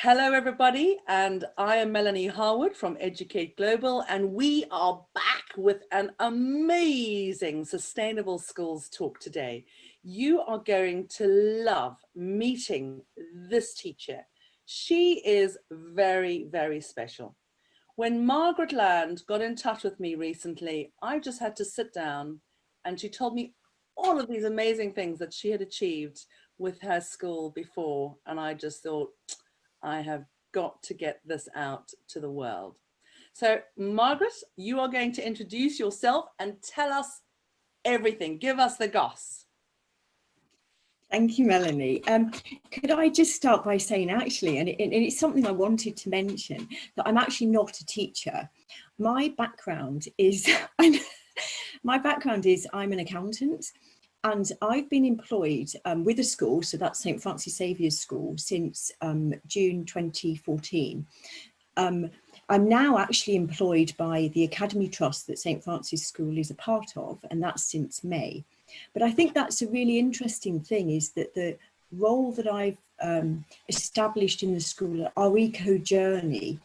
Hello, everybody, and I am Melanie Harwood from Educate Global, and we are back with an amazing Sustainable Schools talk today. You are going to love meeting this teacher. She is very, very special. When Margaret got in touch with me recently, I just had to sit down and she told me all of these amazing things that she had achieved with her school before, and I just thought, I have got to get this out to the world. So Margaret, you are going to introduce yourself and tell us everything. Give us the goss. Thank you, Melanie. Could I just start by saying, actually, and it's something I wanted to mention, that I'm actually not a teacher. My background is, I'm an accountant, and I've been employed with a school, so that's St Francis Xavier's School, since June 2014. I'm now actually employed by the Academy Trust that St Francis School is a part of, and that's since May. But I think that's a really interesting thing, is that the role that I've established in the school, our eco journey,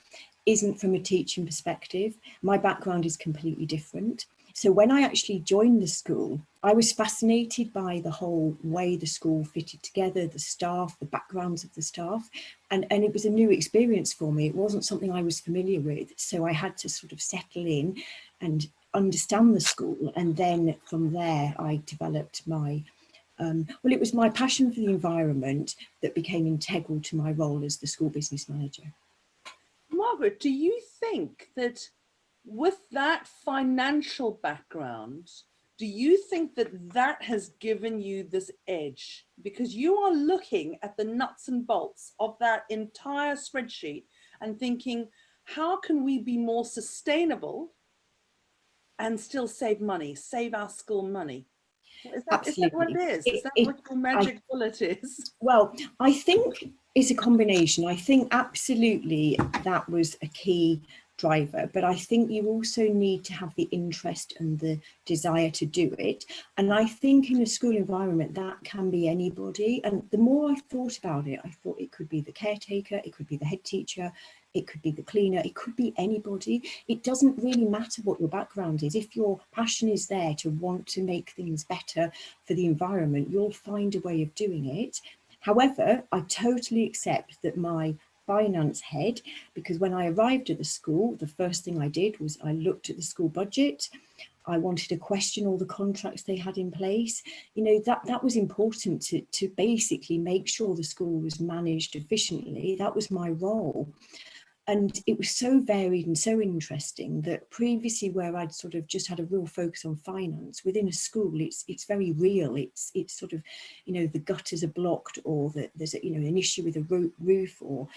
isn't from a teaching perspective. My background is completely different. So when I actually joined the school, I was fascinated by the whole way the school fitted together, the staff, the backgrounds of the staff, and it was a new experience for me. It wasn't something I was familiar with, so I had to sort of settle in and understand the school, and then from there I developed my well, it was my passion for the environment that became integral to my role as the school business manager. Margaret, do you think that with that financial background, do you think that that has given you this edge? Because you are looking at the nuts and bolts of that entire spreadsheet and thinking, how can we be more sustainable and still save money, save our school money? Is that what it is? Is that what your magic bullet is? Well, I think it's a combination. I think absolutely that was a key driver, but I think you also need to have the interest and the desire to do it. And I think in a school environment, that can be anybody. And the more I thought about it, I thought it could be the caretaker, it could be the head teacher, it could be the cleaner, it could be anybody. It doesn't really matter what your background is. If your passion is there to want to make things better for the environment, you'll find a way of doing it. However, I totally accept that my finance head, because when I arrived at the school, the first thing I did was I looked at the school budget. I wanted to question all the contracts they had in place. You know, that was important to basically make sure the school was managed efficiently. That was my role. And it was so varied and so interesting that previously, where I'd sort of just had a real focus on finance, within a school, it's very real. It's sort of, you know, the gutters are blocked, or that there's a, you know, an issue with a roof, or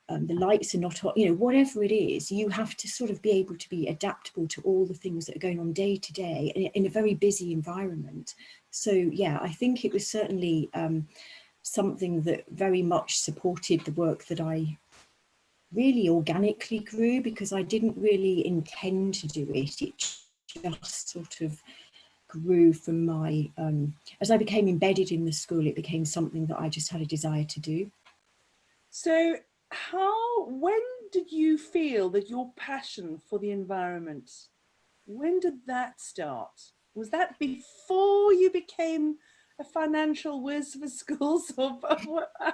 the lights are not on, you know, whatever it is, you have to sort of be able to be adaptable to all the things that are going on day to day in a very busy environment. So yeah, I think it was certainly something that very much supported the work that I really organically grew, because I didn't really intend to do it. It just sort of grew from my, as I became embedded in the school, it became something that I just had a desire to do. So when did you feel that your passion for the environment, when did that start? Was that before you became a financial whiz for schools? Or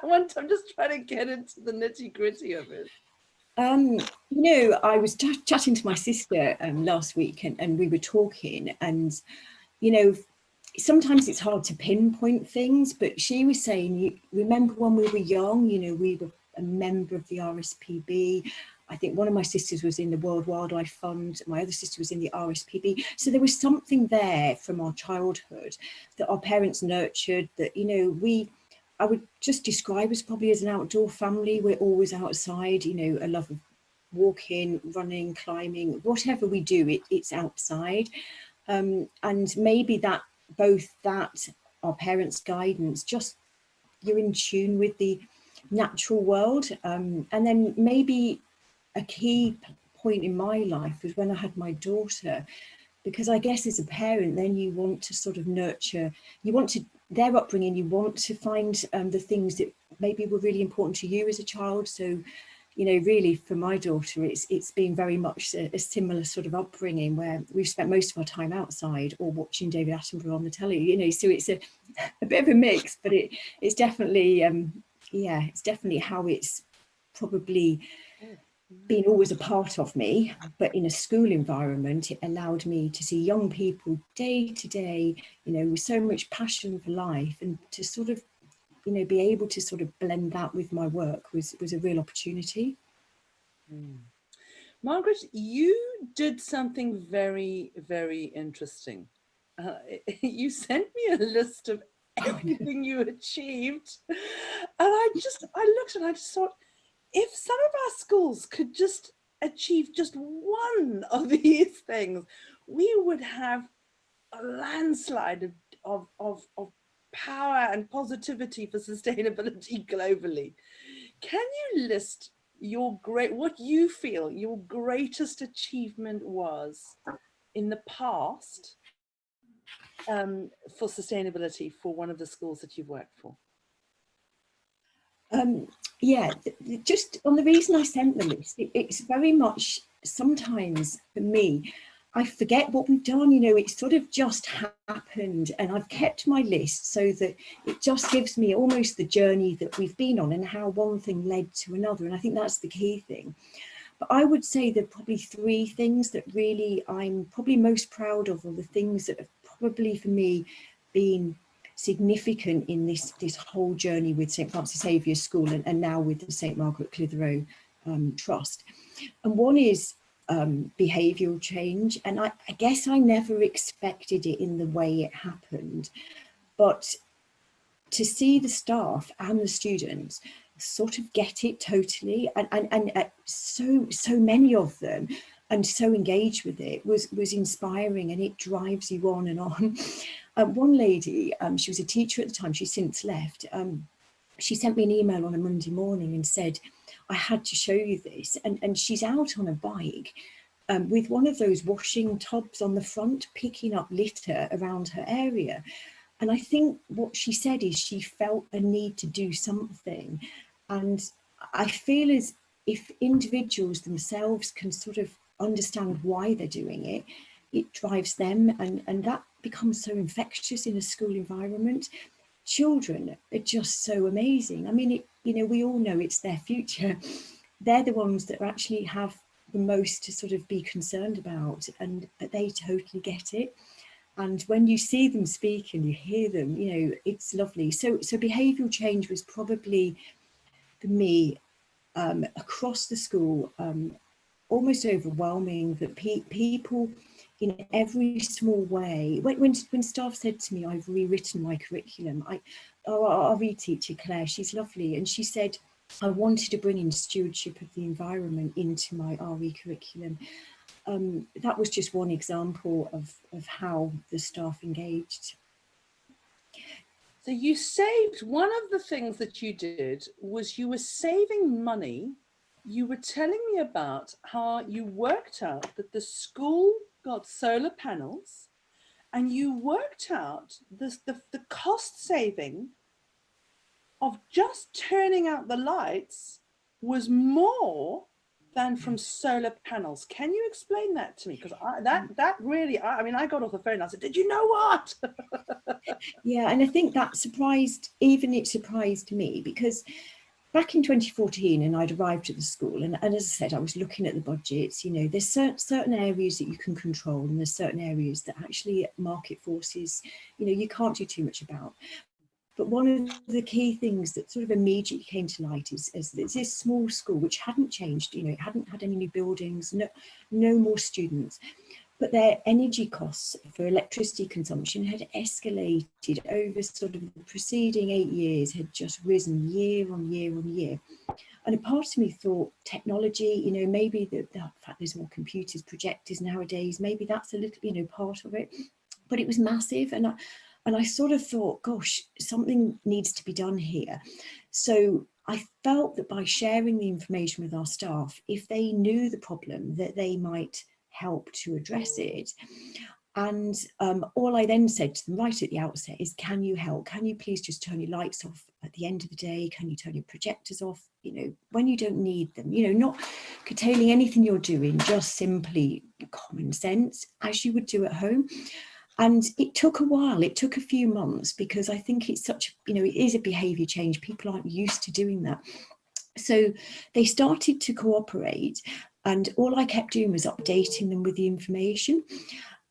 I'm just trying to get into the nitty gritty of it. You know, I was chatting to my sister last week, and we were talking, and, you know, sometimes it's hard to pinpoint things, but she was saying, you remember when we were young, you know, we were a member of the RSPB. I think one of my sisters was in the World Wildlife Fund. My other sister was in the RSPB. So there was something there from our childhood that our parents nurtured, that, you know, I would just describe us probably as an outdoor family. We're always outside, you know, a love of walking, running, climbing, whatever we do, it's outside. And maybe that, both that, our parents' guidance, just you're in tune with the natural world. And then maybe a key point in my life was when I had my daughter, because I guess as a parent, then you want to sort of nurture, you want to their upbringing, you want to find the things that maybe were really important to you as a child. So, you know, really for my daughter, it's been very much a similar sort of upbringing where we've spent most of our time outside or watching David Attenborough on the telly, you know, so it's a bit of a mix, but it's definitely, yeah, it's definitely how it's probably been always a part of me. But in a school environment, it allowed me to see young people day to day, you know, with so much passion for life, and to sort of, you know, be able to sort of blend that with my work was a real opportunity. Margaret, you did something very, very interesting. You sent me a list of everything you achieved, and I looked and I just thought, if some of our schools could just achieve just one of these things, we would have a landslide of power and positivity for sustainability globally. Can you list what you feel your greatest achievement was in the past for sustainability for one of the schools that you've worked for? Yeah, just on the reason I sent the list, it's very much sometimes for me, I forget what we've done, you know, it's sort of just happened, and I've kept my list so that it just gives me almost the journey that we've been on and how one thing led to another. And I think that's the key thing. But I would say there are probably three things that really I'm probably most proud of, or the things that have probably for me been significant in this whole journey with St Francis Xavier's School and now with the St Margaret Clitheroe Trust. And one is behavioural change, and I guess I never expected it in the way it happened, but to see the staff and the students sort of get it totally, and so many of them, and so engaged with it was inspiring, and it drives you on and on. One lady, she was a teacher at the time, she's since left, she sent me an email on a Monday morning and said, I had to show you this. And she's out on a bike with one of those washing tubs on the front, picking up litter around her area. And I think what she said is she felt a need to do something. And I feel as if individuals themselves can sort of understand why they're doing it, it drives them, and that becomes so infectious in a school environment. Children are just so amazing. I mean, you know, we all know it's their future. They're the ones that actually have the most to sort of be concerned about, and they totally get it. And when you see them speak and you hear them, you know, it's lovely. So behavioural change was probably, for me, across the school, almost overwhelming, that people in every small way, when staff said to me, I've rewritten my curriculum, our RE teacher, Claire, she's lovely, and she said, I wanted to bring in stewardship of the environment into my RE curriculum. That was just one example of how the staff engaged. So you saved, one of the things that you did was you were saving money. You were telling me about how you worked out that the school got solar panels, and you worked out the cost saving of just turning out the lights was more than from solar panels. Can you explain that to me? Because that really, I mean, I got off the phone and I said, did you know what? Yeah, and I think that surprised me, because back in 2014, and I'd arrived at the school, and as I said, I was looking at the budgets. You know, there's certain areas that you can control, and there's certain areas that actually market forces, you know, you can't do too much about. But one of the key things that sort of immediately came to light is this small school, which hadn't changed, you know, it hadn't had any new buildings, no more students, but their energy costs for electricity consumption had escalated over sort of the preceding 8 years, had just risen year on year on year. And a part of me thought technology, you know, maybe the fact there's more computers, projectors nowadays, maybe that's a little, you know, part of it, but it was massive. And I sort of thought, gosh, something needs to be done here. So I felt that by sharing the information with our staff, if they knew the problem, that they might help to address it. And all I then said to them right at the outset is, can you help? Can you please just turn your lights off at the end of the day? Can you turn your projectors off, you know, when you don't need them? You know, not curtailing anything you're doing, just simply common sense, as you would do at home. And it took a while, it took a few months, because I think it's such, you know, it is a behaviour change. People aren't used to doing that. So they started to cooperate, and all I kept doing was updating them with the information.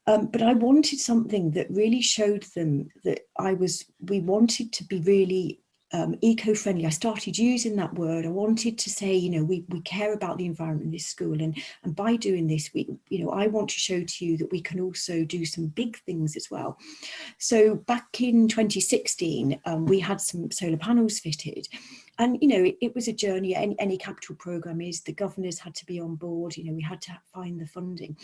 But I wanted something that really showed them that we wanted to be really eco-friendly. I started using that word. I wanted to say, you know, we care about the environment in this school, and by doing this, you know, I want to show to you that we can also do some big things as well. So back in 2016, we had some solar panels fitted. And, you know, it was a journey. Any capital programme is, the governors had to be on board, you know, we had to find the funding.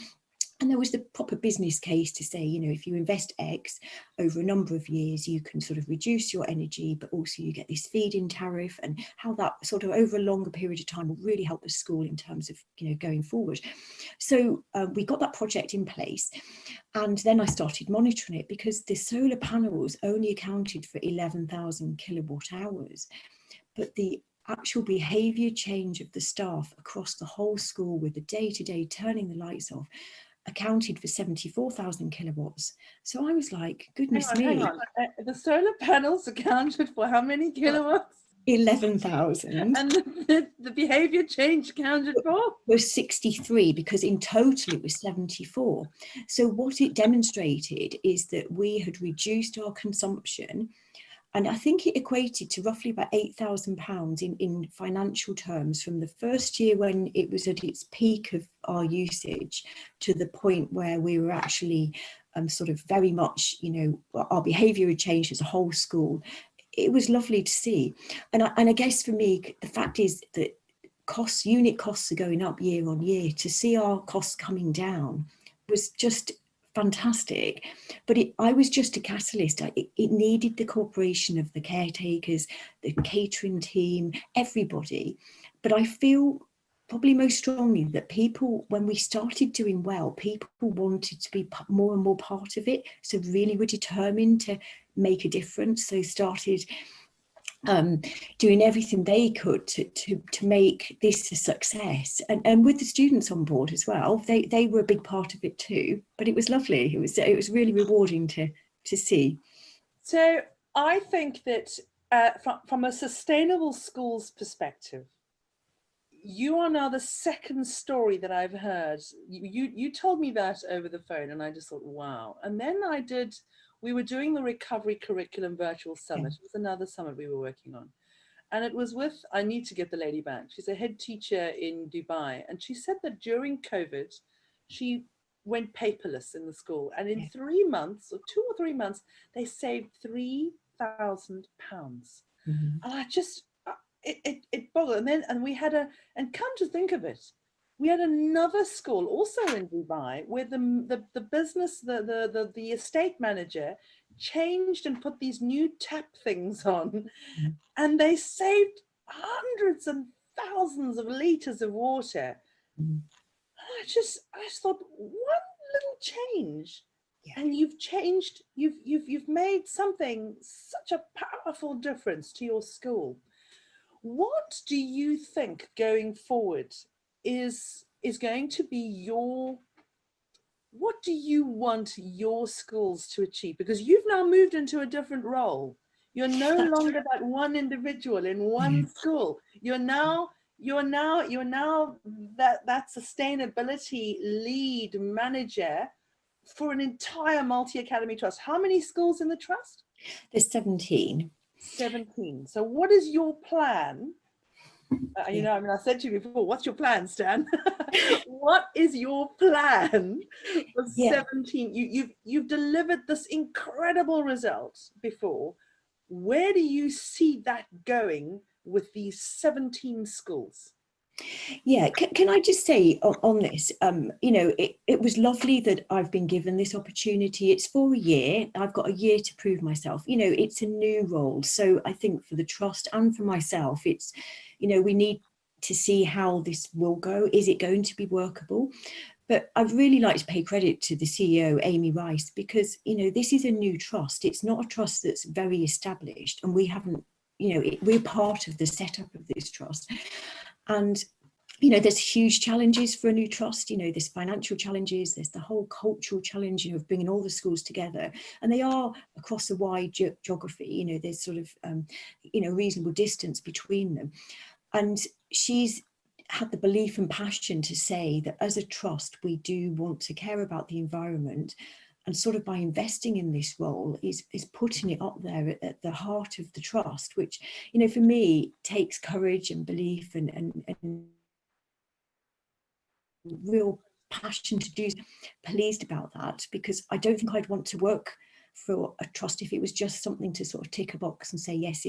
And there was the proper business case to say, you know, if you invest X over a number of years, you can sort of reduce your energy, but also you get this feed-in tariff, and how that sort of over a longer period of time will really help the school in terms of, you know, going forward. So we got that project in place, and then I started monitoring it, because the solar panels only accounted for 11,000 kilowatt hours, but the actual behaviour change of the staff across the whole school, with the day-to-day turning the lights off, accounted for 74,000 kilowatts. So I was like, goodness me. Hang on. The solar panels accounted for how many kilowatts? 11,000. And the behaviour change accounted for? Was 63, because in total it was 74. So what it demonstrated is that we had reduced our consumption, and I think it equated to roughly about £8,000 in financial terms, from the first year when it was at its peak of our usage to the point where we were actually sort of very much, you know, our behaviour had changed as a whole school. It was lovely to see. And I guess for me, the fact is that unit costs are going up year on year. To see our costs coming down was just fantastic. But I was just a catalyst. It needed the cooperation of the caretakers, the catering team, everybody. But I feel probably most strongly that people, when we started doing well, people wanted to be more and more part of it. So really were determined to make a difference. So started doing everything they could to make this a success, and with the students on board as well. They were a big part of it too, but it was lovely. It was really rewarding to see. So I think that from a sustainable schools perspective, you are now the second story that I've heard. You told me that over the phone, and I just thought, wow. And then we were doing the Recovery Curriculum Virtual Summit. It was another summit we were working on. And it was with, I need to get the lady back. She's a head teacher in Dubai. And she said that during COVID, she went paperless in the school. And in 3 months, or 2 or 3 months, they saved £3,000. And I just, it boggled. And we had and come to think of it, we had another school also in Dubai where the business, the estate manager changed and put these new tap things on, and they saved hundreds and thousands of litres of water. I just thought, one little change, and you've changed, you've made something, such a powerful difference to your school. What do you think going forward is going to be what do you want your schools to achieve? Because you've now moved into a different role. You're no longer that one individual in one school. You're now that sustainability lead manager for an entire multi-academy trust. How many schools in the trust? There's 17. 17. So what is your plan? You know, I mean, I said to you before, what's your plan, Stan? What is your plan for 17? You've delivered this incredible result before. Where do you see that going with these 17 schools? Yeah, can I just say on this, you know, it was lovely that I've been given this opportunity. It's for a year. I've got a year to prove myself. You know, it's a new role. So I think for the trust and for myself, it's, you know, we need to see how this will go. Is it going to be workable? But I'd really like to pay credit to the CEO, Amy Rice, because, you know, this is a new trust. It's not a trust that's very established, and we haven't, you know, we're part of the setup of this trust. And, you know, there's huge challenges for a new trust. You know, there's financial challenges, there's the whole cultural challenge, you know, of bringing all the schools together. And they are across a wide geography, you know, there's sort of, you know, reasonable distance between them. And she's had the belief and passion to say that as a trust, we do want to care about the environment, and sort of by investing in this role is putting it up there at the heart of the trust, which, you know, for me takes courage and belief and real passion to do. Pleased about that, because I don't think I'd want to work for a trust if it was just something to sort of tick a box and say, yes,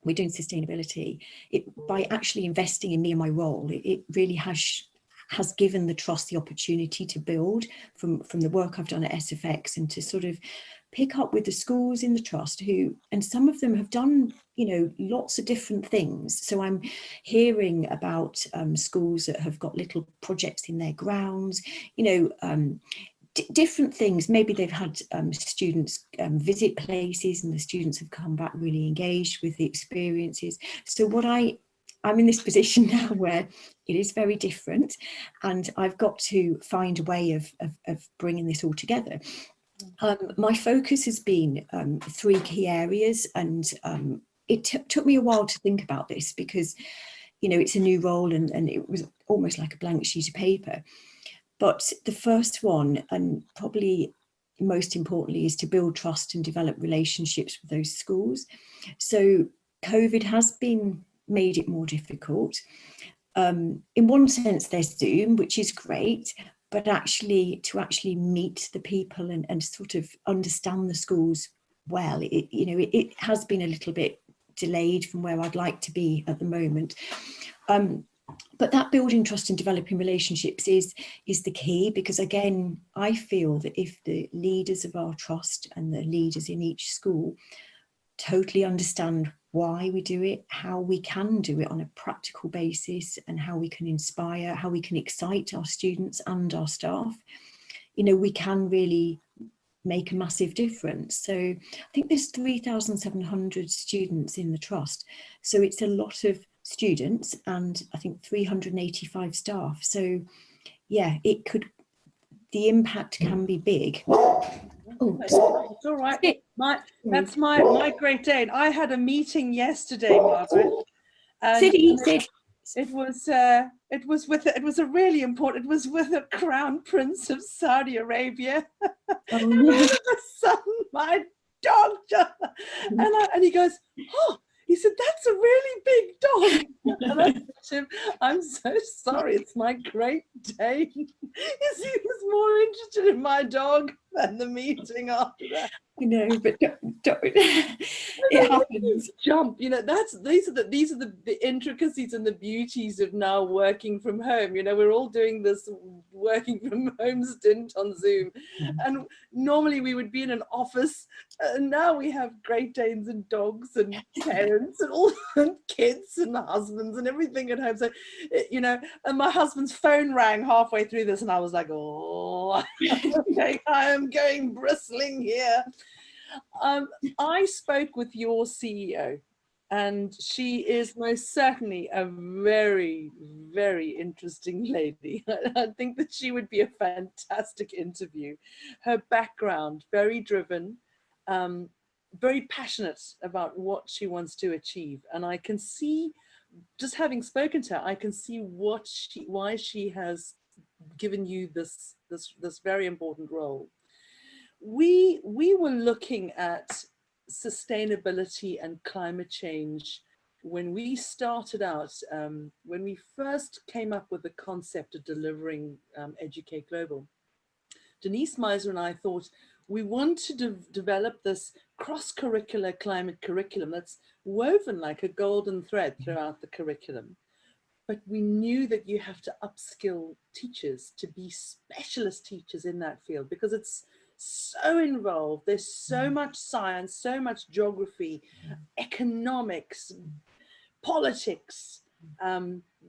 we're doing sustainability. By actually investing in me and my role, it really has given the trust the opportunity to build from the work I've done at SFX, and to sort of pick up with the schools in the trust who, and some of them have done, you know, lots of different things. So I'm hearing about schools that have got little projects in their grounds, you know, different things. Maybe they've had students visit places, and the students have come back really engaged with the experiences. So I'm in this position now where it is very different, and I've got to find a way of bringing this all together. My focus has been 3 key areas, and it took me a while to think about this, because, you know, it's a new role, and it was almost like a blank sheet of paper. But the first one, and probably most importantly, is to build trust and develop relationships with those schools. So COVID has made it more difficult. In one sense, there's Zoom, which is great, but actually to meet the people and sort of understand the schools well, it has been a little bit delayed from where I'd like to be at the moment. But that building trust and developing relationships is the key, because again, I feel that if the leaders of our trust and the leaders in each school totally understand why we do it, how we can do it on a practical basis, and how we can inspire, how we can excite our students and our staff, you know, we can really make a massive difference. So I think there's 3,700 students in the trust. So it's a lot of students, and I think 385 staff. So yeah, the impact can be big. Oh, it's all right. That's my Great Dane. I had a meeting yesterday, Margaret, and it was a really important. It was with the Crown Prince of Saudi Arabia. Oh, no. My son, my dog, and he goes, oh. He said, that's a really big dog. And I said to him, I'm so sorry, it's my Great Dane. He was more interested in my dog than the meeting after that. You know, but don't it happens. Jump, you know, these are the intricacies and the beauties of now working from home. You know, we're all doing this working from home stint on Zoom, and normally we would be in an office, and now we have Great Danes and dogs and parents and all and kids and husbands and everything at home. So, you know, and my husband's phone rang halfway through this, and I was like, oh, okay, I am going bristling here. I spoke with your CEO, and she is most certainly a very, very interesting lady. I think that she would be a fantastic interview. Her background, very driven, very passionate about what she wants to achieve. And I can see, just having spoken to her, I can see why she has given you this very important role. We were looking at sustainability and climate change when we started out, when we first came up with the concept of delivering Educate Global. Denise Meiser and I thought we want to develop this cross-curricular climate curriculum that's woven like a golden thread throughout the curriculum. But we knew that you have to upskill teachers to be specialist teachers in that field, because it's so involved. There's so much science, so much geography, economics, politics,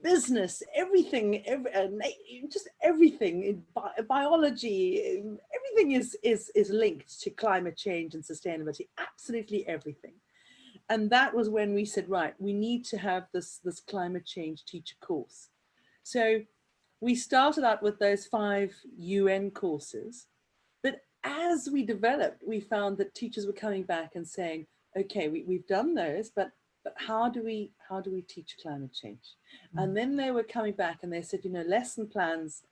business, everything, just everything in biology, everything is linked to climate change and sustainability, absolutely everything. And that was when we said, right, we need to have this climate change teacher course. So we started out with those 5 UN courses, but as we developed, we found that teachers were coming back and saying, okay, we've done those, but how do we teach climate change? And then they were coming back and they said, you know, lesson plans,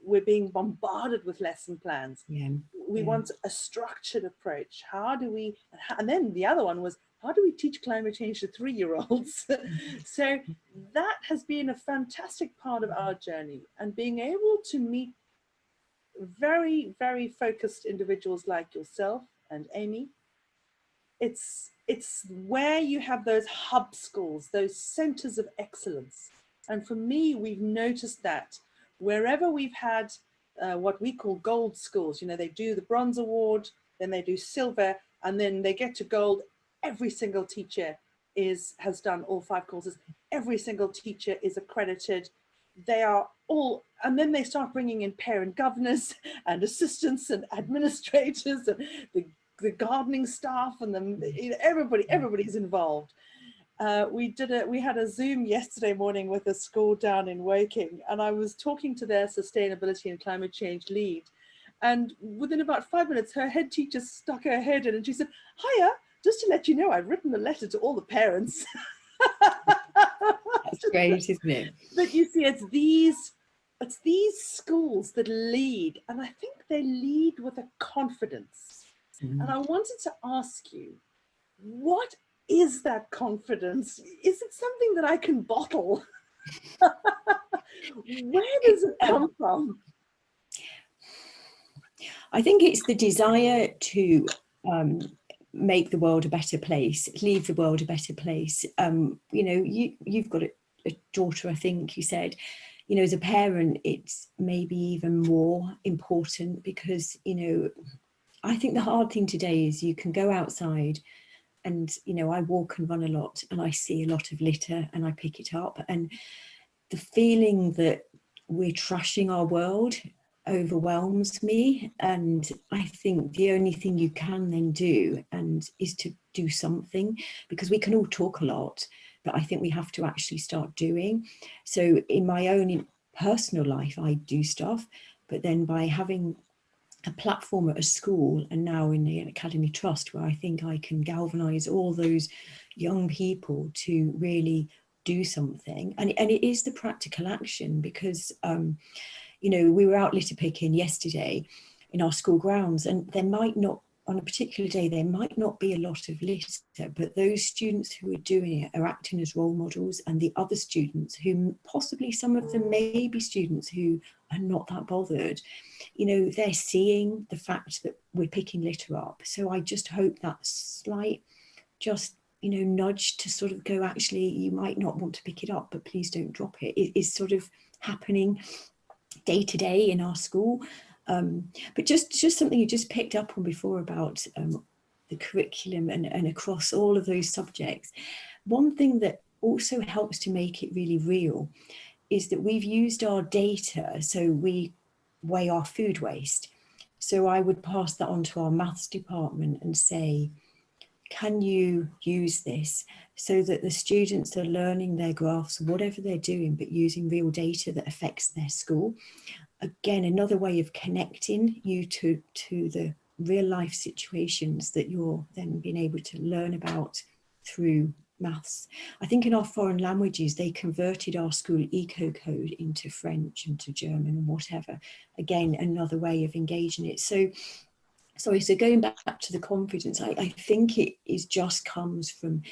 we're being bombarded with lesson plans. Yeah. We want a structured approach. How do we, and then the other one was, how do we teach climate change to 3-year-olds? So that has been a fantastic part of our journey, and being able to meet very, very focused individuals like yourself and Amy. It's where you have those hub schools, those centers of excellence. And for me, we've noticed that wherever we've had what we call gold schools, you know, they do the bronze award, then they do silver, and then they get to gold. Every single teacher has done all 5 courses. Every single teacher is accredited. They are all, and then they start bringing in parent governors and assistants and administrators and the gardening staff and everybody's involved. We had a Zoom yesterday morning with a school down in Woking, and I was talking to their sustainability and climate change lead, and within about 5 minutes her head teacher stuck her head in and she said, hiya, just to let you know, I've written a letter to all the parents. That's great, isn't it? But you see, it's these schools that lead, and I think they lead with a confidence. And I wanted to ask you, what is that confidence? Is it something that I can bottle? Where does it come from? I think it's the desire to make the world a better place, leave the world a better place. You know, you've got a daughter, I think you said. You know, as a parent, it's maybe even more important because, you know, I think the hard thing today is you can go outside and, you know, I walk and run a lot and I see a lot of litter and I pick it up. And the feeling that we're trashing our world overwhelms me. And I think the only thing you can then do is to do something, because we can all talk a lot, but I think we have to actually start doing. So in my own personal life, I do stuff, but then by having a platform at a school and now in the Academy Trust, where I think I can galvanise all those young people to really do something. And it is the practical action, because, you know, we were out litter picking yesterday in our school grounds, and there might not, on a particular day, there might not be a lot of litter, but those students who are doing it are acting as role models, and the other students who possibly, some of them may be students who are not that bothered, you know, they're seeing the fact that we're picking litter up. So I just hope that slight, just, you know, nudge to sort of go, actually, you might not want to pick it up, but please don't drop it. It is sort of happening day to day in our school. But just something you just picked up on before about the curriculum and across all of those subjects. One thing that also helps to make it really real is that we've used our data, so we weigh our food waste. So I would pass that on to our maths department and say, can you use this so that the students are learning their graphs, whatever they're doing, but using real data that affects their school? Again, another way of connecting you to the real life situations that you're then being able to learn about through maths. I think in our foreign languages, they converted our school eco code into French and to German and whatever. Again, another way of engaging it. So going back to the confidence, I think it is just comes from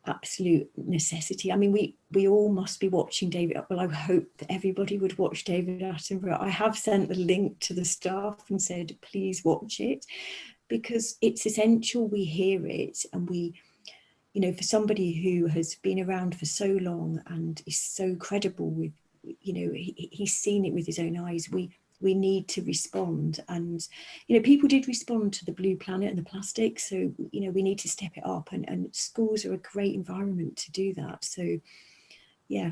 absolute necessity. I mean, we all must be watching David. Well, I hope that everybody would watch David Attenborough. I have sent the link to the staff and said, please watch it, because it's essential we hear it. And we, you know, for somebody who has been around for so long and is so credible with, you know, he's seen it with his own eyes. We need to respond. And, you know, people did respond to the Blue Planet and the plastic. So, you know, we need to step it up, and schools are a great environment to do that. So, yeah,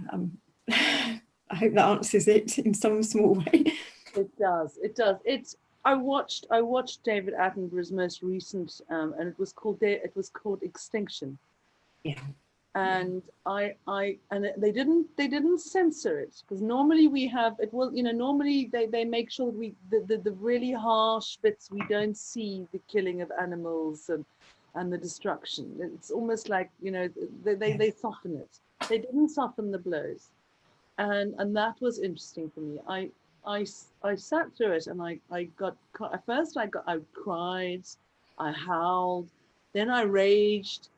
I hope that answers it in some small way. It does. It does. I watched David Attenborough's most recent, and it was called Extinction. Yeah. And they didn't censor it, because normally we have it. Well, normally they make sure that the really harsh bits, we don't see the killing of animals and the destruction. It's almost like, they soften it. They didn't soften the blows, and that was interesting for me. I sat through it, and I got, at first I cried, I howled, then I raged,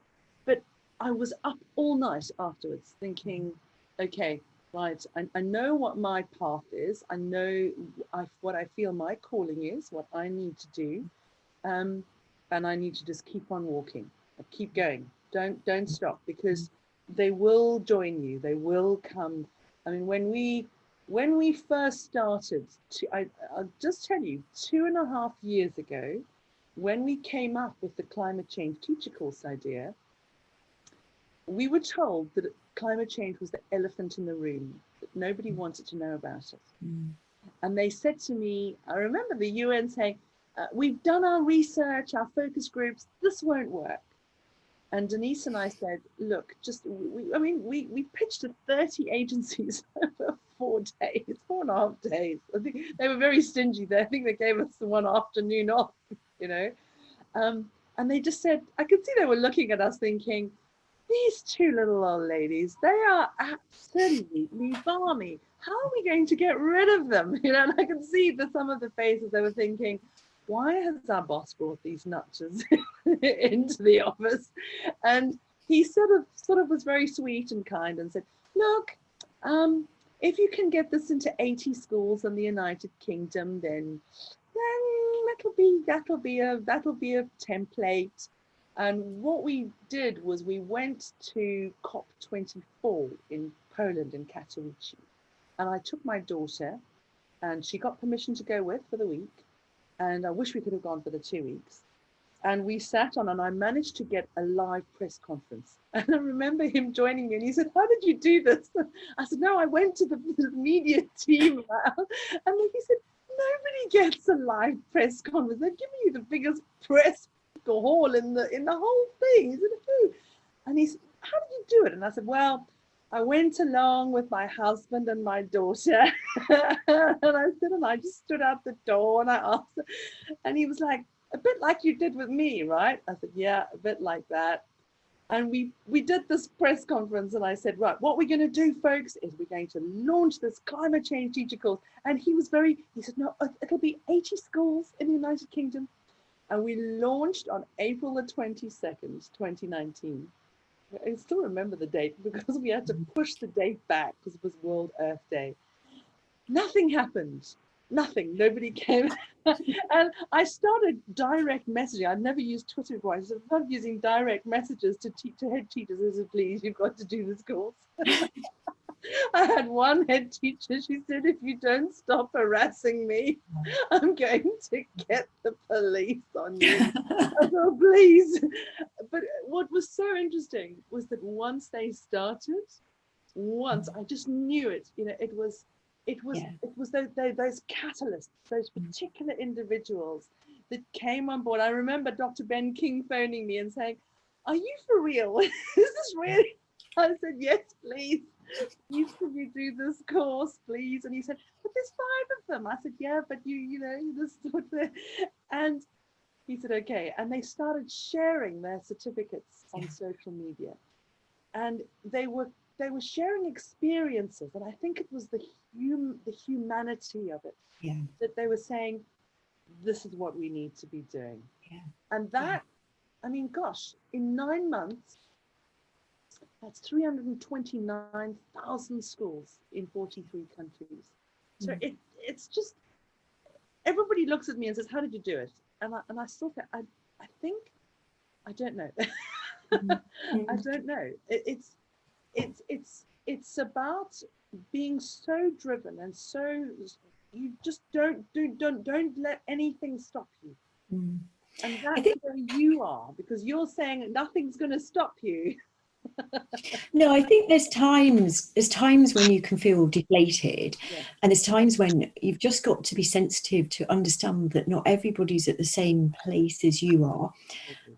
but I was up all night afterwards thinking, okay, right, I know what my path is. I know what I feel my calling is, what I need to do, and I need to just keep on walking, keep going. Don't stop, because they will join you. They will come. I mean, when we first started, I'll just tell you, 2.5 years ago, when we came up with the climate change teacher course idea, we were told that climate change was the elephant in the room, that nobody wanted to know about it. And they said to me, I remember the UN saying, we've done our research, our focus groups, this won't work. And Denise and I said, look, we pitched to 30 agencies over 4 days, 4.5 days. I think they were very stingy there. I think they gave us the one afternoon off, and they just said, I could see they were looking at us thinking, these two little old ladies, they are absolutely balmy. How are we going to get rid of them? And I could see some of the faces, they were thinking, why has our boss brought these nutches into the office? And he sort of was very sweet and kind and said, look, if you can get this into 80 schools in the United Kingdom, then that'll be a template. And what we did was we went to COP24 in Poland, in Katowice, and I took my daughter, and she got permission to go with for the week. And I wish we could have gone for the 2 weeks. And we sat on, and I managed to get a live press conference. And I remember him joining me, and he said, how did you do this? I said, no, I went to the media team. And then he said, nobody gets a live press conference. They're giving you the biggest press hall in the whole thing. He said, who? And he said, how did you do it? And I said, well, I went along with my husband and my daughter. And I just stood out the door, and I asked her, and he was like, a bit like you did with me, right? I said, yeah, a bit like that. And we did this press conference, and I said, right, what we're going to do, folks, is we're going to launch this climate change teacher course. And he said, no, it'll be 80 schools in the United Kingdom. And we launched on April the 22nd, 2019. I still remember the date, because we had to push the date back because it was World Earth Day. Nothing happened. Nothing. Nobody came. And I started direct messaging. I'd never used Twitter before. I started using direct messages to head teachers. I said, please, you've got to do this course. I had one head teacher. She said, if you don't stop harassing me, I'm going to get the police on you. I said, oh, please. But what was so interesting was that once they started, I just knew it. It was those catalysts, those particular individuals that came on board. I remember Dr. Ben King phoning me and saying, are you for real? Is this really? I said, yes, please. Please, can you do this course, please? And he said, but there's 5 of them. I said, yeah, but this sort of, and he said, okay. And they started sharing their certificates on social media, and they were sharing experiences. And I think it was the humanity of it, that they were saying, this is what we need to be doing. And that, I mean, gosh, in 9 months, that's 329,000 schools in 43 countries. So it's just, everybody looks at me and says, how did you do it? And I still think, I don't know. I don't know. It's about being so driven, and so you just don't let anything stop you. And that's where you are, because you're saying nothing's going to stop you. No, I think there's times when you can feel deflated, Yeah. and there's times when you've just got to be sensitive to understand that not everybody's at the same place as you are.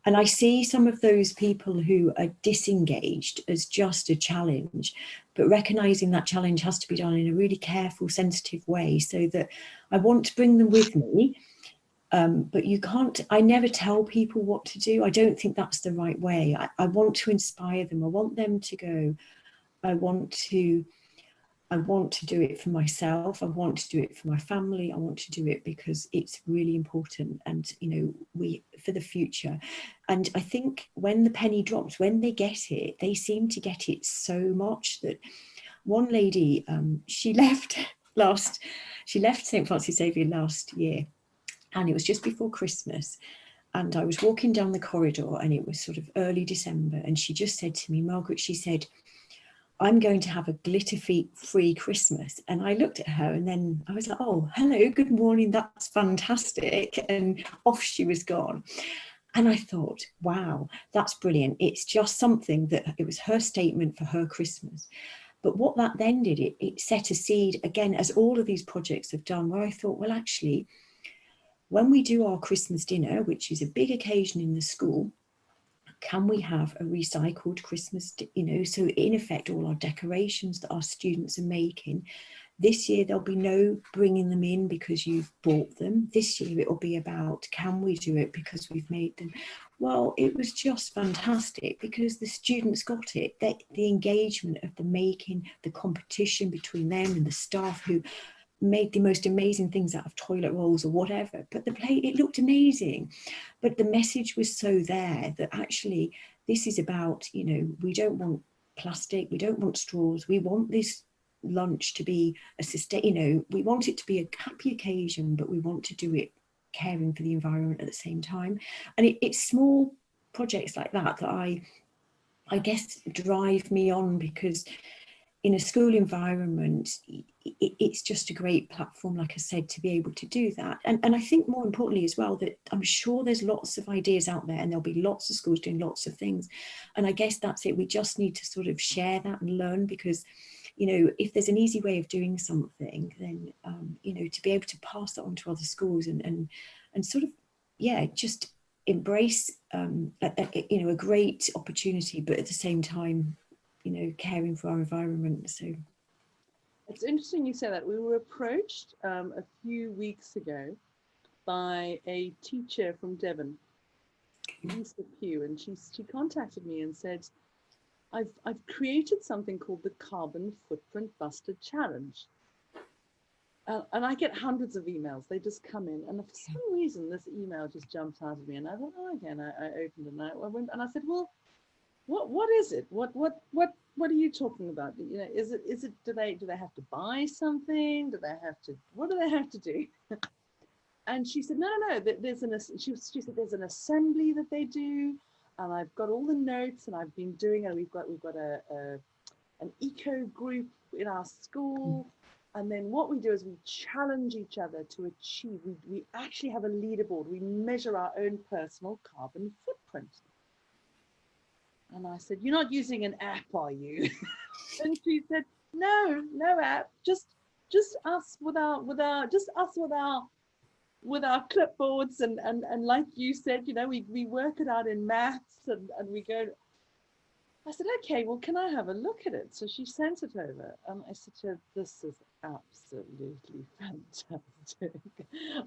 And I see some of those people who are disengaged as just a challenge, but recognizing that challenge has to be done in a really careful, sensitive way, so that I want to bring them with me. But you can't, I never tell people what to do. I don't think that's the right way. I want to inspire them. I want them to go. I want to I want to do it for myself. I want to do it for my family. I want to do it because it's really important, and we for the future. And I think when the penny drops, when they get it, they seem to get it so much that one lady, she left St. Francis Xavier last year, and it was just before Christmas. And I was walking down the corridor, and it was sort of early December, and she just said to me, Margaret, she said, I'm going to have a glitter-free Christmas. And I looked at her, and then I was like, oh, hello, good morning, that's fantastic. And off she was gone. And I thought, wow, that's brilliant. It's just something that it was her statement for her Christmas. But what that then did, it set a seed, again, as all of these projects have done, where I thought, well, actually, when we do our Christmas dinner, which is a big occasion in the school, can we have a recycled Christmas, so in effect, all our decorations that our students are making, this year there'll be no bringing them in because you've bought them. This year it will be about, can we do it because we've made them? Well, it was just fantastic because the students got it. The engagement of the making, the competition between them and the staff who made the most amazing things out of toilet rolls or whatever, but the plate, it looked amazing. But the message was so there that actually this is about, we don't want plastic, we don't want straws, we want this lunch to be a sustain, we want it to be a happy occasion, but we want to do it caring for the environment at the same time. And it's small projects like that I guess drive me on, because in a school environment, it's just a great platform, like I said, to be able to do that. And I think more importantly as well, that I'm sure there's lots of ideas out there, and there'll be lots of schools doing lots of things. And I guess that's it. We just need to sort of share that and learn, because, if there's an easy way of doing something, then, to be able to pass that on to other schools and sort of, just embrace, a great opportunity, but at the same time, caring for our environment. So It's interesting you say that. We were approached a few weeks ago by a teacher from Devon, Lisa Pugh, and she contacted me and said, I've created something called the Carbon Footprint Buster Challenge. And I get hundreds of emails. They just come in, and for some reason this email just jumped out at me, and I thought, oh, again, I opened it, and I went and I said, well, what is it? What are you talking about? Is it do they have to buy something? What do they have to do? And she said, no, she said there's an assembly that they do, and I've got all the notes, and I've been doing it. We've got an eco group in our school, and then what we do is we challenge each other to achieve. We actually have a leaderboard. We measure our own personal carbon footprint. And I said, you're not using an app, are you? And she said, no app, just us with our clipboards, and like you said, we work it out in maths, and we go. I said, okay, well, can I have a look at it? So she sent it over, and I said to her, this is absolutely fantastic.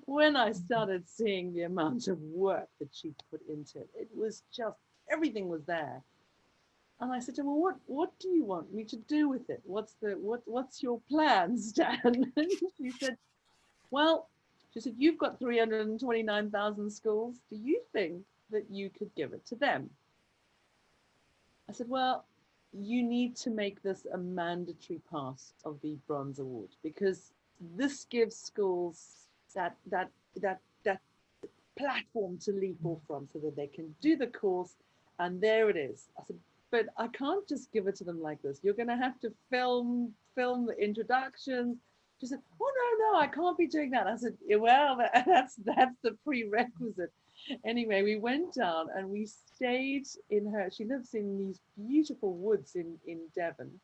When I started seeing the amount of work that she put into it, it was just, everything was there. And I said to her, well, what do you want me to do with it? What's your plan, Stan? And she said, you've got 329,000 schools. Do you think that you could give it to them? I said, well, you need to make this a mandatory part of the Bronze Award, because this gives schools that platform to leap off from, so that they can do the course, and there it is. I said, but I can't just give it to them like this. You're going to have to film the introductions. She said, oh, no, I can't be doing that. I said, well, that's the prerequisite. Anyway, we went down and we stayed in her. She lives in these beautiful woods in Devon,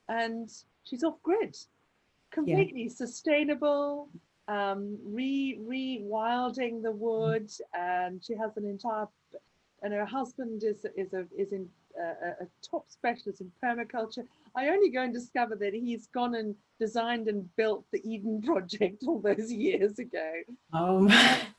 and she's off grid, Yeah. completely sustainable, rewilding the wood, and she has an entire. And her husband is in a top specialist in permaculture. I only go and discover that he's gone and designed and built the Eden Project all those years ago. Oh,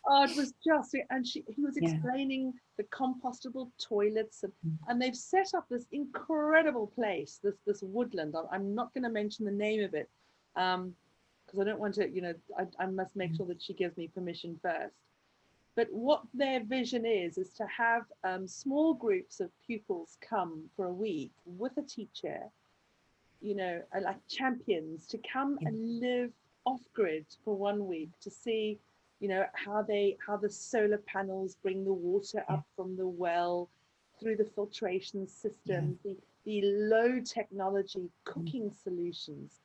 Oh, it was just, and he was yeah. explaining the compostable toilets, and they've set up this incredible place, this woodland. I'm not going to mention the name of it, because I don't want to, I must make sure that she gives me permission first. But what their vision is to have small groups of pupils come for a week with a teacher, like champions, to come and live off grid for 1 week, to see, how the solar panels bring the water up from the well through the filtration systems, the low technology cooking solutions,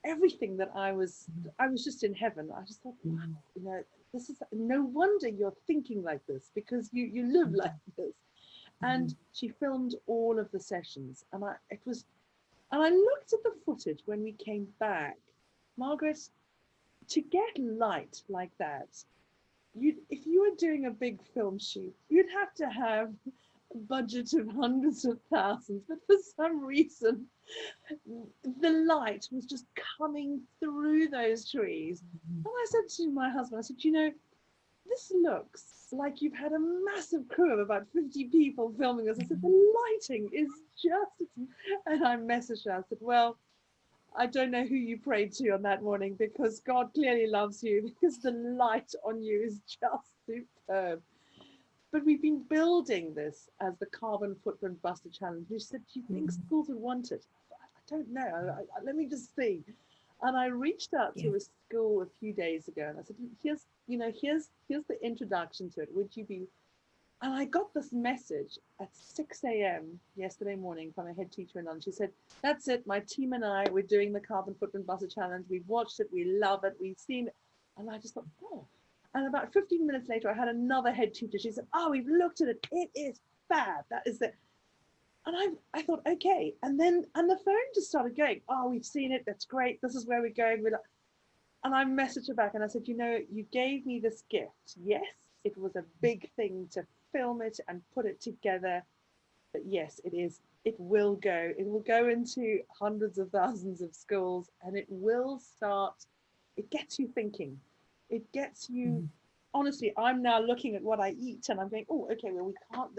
everything that I was just in heaven. I just thought, wow, this is no wonder you're thinking like this, because you live like this. And she filmed all of the sessions, and I looked at the footage when we came back. Margaret, to get light like that, if you were doing a big film shoot, you'd have to have a budget of hundreds of thousands. But for some reason, the light was just coming through those trees. And I said to my husband, I said, this looks like you've had a massive crew of about 50 people filming this. I said, the lighting is just, and I messaged her. I said, well, I don't know who you prayed to on that morning, because God clearly loves you, because the light on you is just superb. But we've been building this as the Carbon Footprint Buster Challenge. We said, do you think schools would want it? I don't know. Let me just see. And I reached out to a school a few days ago, and I said, here's the introduction to it. Would you be? And I got this message at 6 a.m. yesterday morning from a head teacher in London. She said, that's it, my team and I, we're doing the Carbon Footprint Buster Challenge. We've watched it, we love it, we've seen it. And I just thought, oh. And about 15 minutes later, I had another head teacher. She said, oh, we've looked at it. It is fab. That is it. And I thought, okay. And the phone just started going, oh, we've seen it. That's great. This is where we're going. And I messaged her back and I said, you gave me this gift. Yes, it was a big thing to film it and put it together. But yes, it will go into hundreds of thousands of schools, and it gets you thinking. It gets you, honestly, I'm now looking at what I eat and I'm going, oh, okay, well, we can't,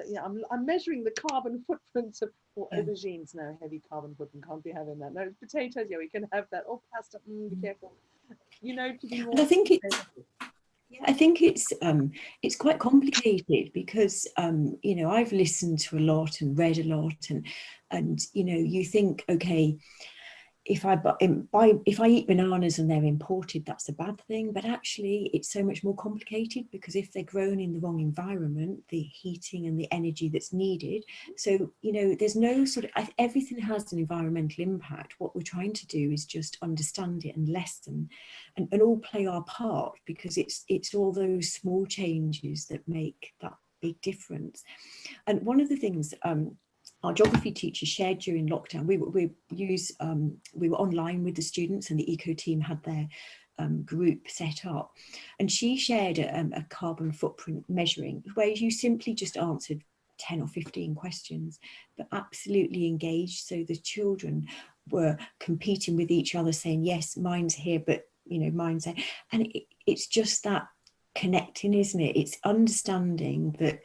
I'm measuring the carbon footprint of aubergines. No, heavy carbon footprint, can't be having that. No, potatoes, we can have that. Oh, pasta, be careful. To be more. And I think it's quite complicated, because I've listened to a lot and read a lot, and you think, okay, if I eat bananas and they're imported, that's a bad thing. But actually, it's so much more complicated, because if they're grown in the wrong environment, the heating and the energy that's needed. So, there's no everything has an environmental impact. What we're trying to do is just understand it and lessen and all play our part, because it's all those small changes that make that big difference. And one of the things our geography teacher shared during lockdown, we were online with the students, and the eco team had their group set up, and she shared a carbon footprint measuring, where you simply just answered 10 or 15 questions, but absolutely engaged. So the children were competing with each other, saying, yes, mine's here, but mine's there. And it's just that connecting, isn't it? It's understanding that